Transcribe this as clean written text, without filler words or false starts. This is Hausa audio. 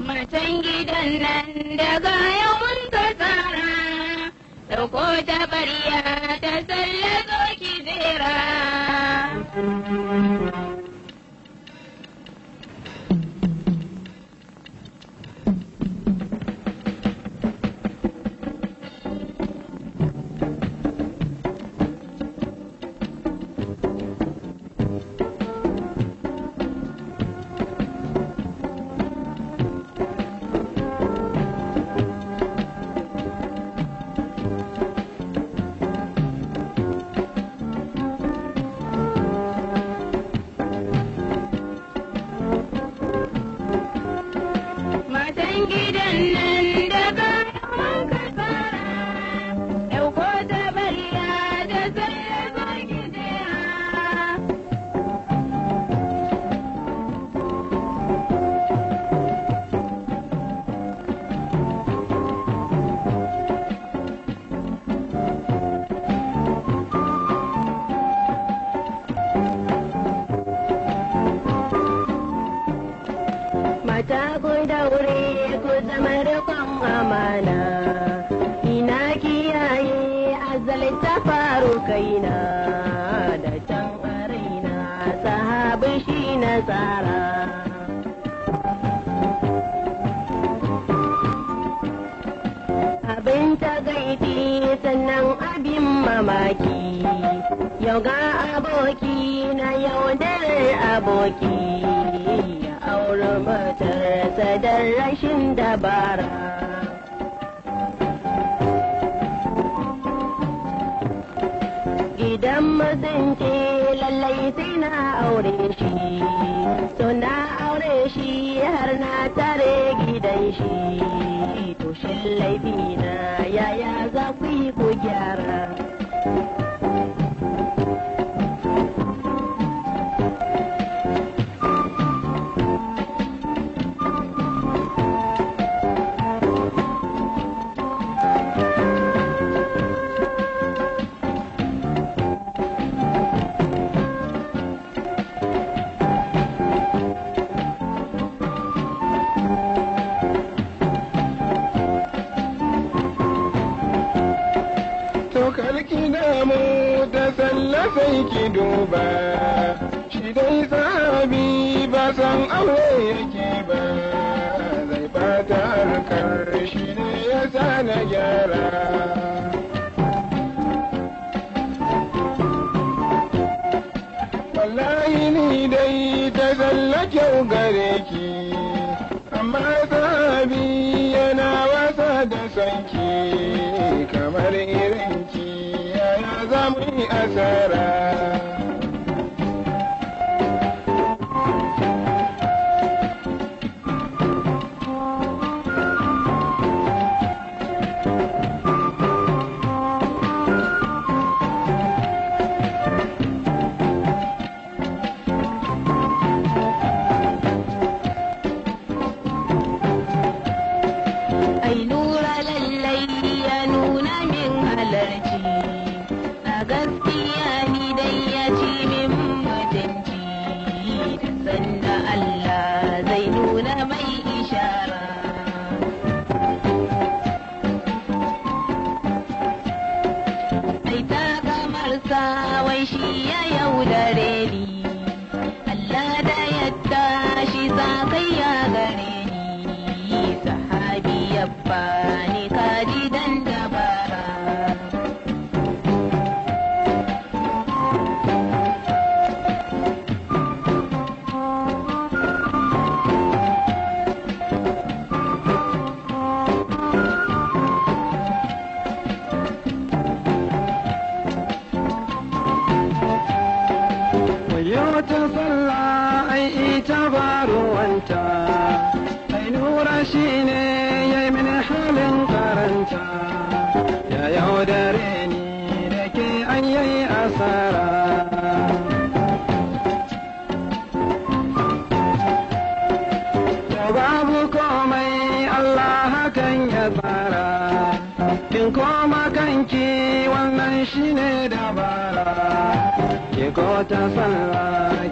Matan gidan nan daga yau mun ka tsara, ɗauko taɓarya ta sallazo ki zera. Mata ku daure ku zama rikon amana, ina kiyaye azali ta faru kaina, da can a raina sahabin shi na tsara. Abin tagaiti sannan abin mamaki, yau ga aboki na yaudarar aboki. Aure matarsa da rashin dabara. Gidan mutunci lallai sai na aure shi, so na aure shi har na tare gidan shi. To shin laifina yaya za ku yi ku gyara? Karki damu da sai ki duba, shi dai sahabi ba san aure yake ba, zai bata harkar shi ne ya sa na gyara. Wallahi ni dai ta kyau gare ki, amma sahabi yana wasa da sanki kamar irinki. Za mu yi asara. Ai nura lallai ya nuna min halarci. Gaskiya ni dai ya ci min mutunci, da sanda Allah zai nuna mai ishara. Ai ta kamar sa wai shi ya yaudare ni, Allah da yadda shi sa kai ya gare ni, sahabi yabba ni kaji dan dabara. Wata sallah ai ita baruwanta, ai nura shi ne ya yi mini halin karanta, ya yaudare ni da ke an yi asara. To babu komai Allah hakan ya tsara, kin koma kanki wannan shi ne dabara. Ki ko ta sallah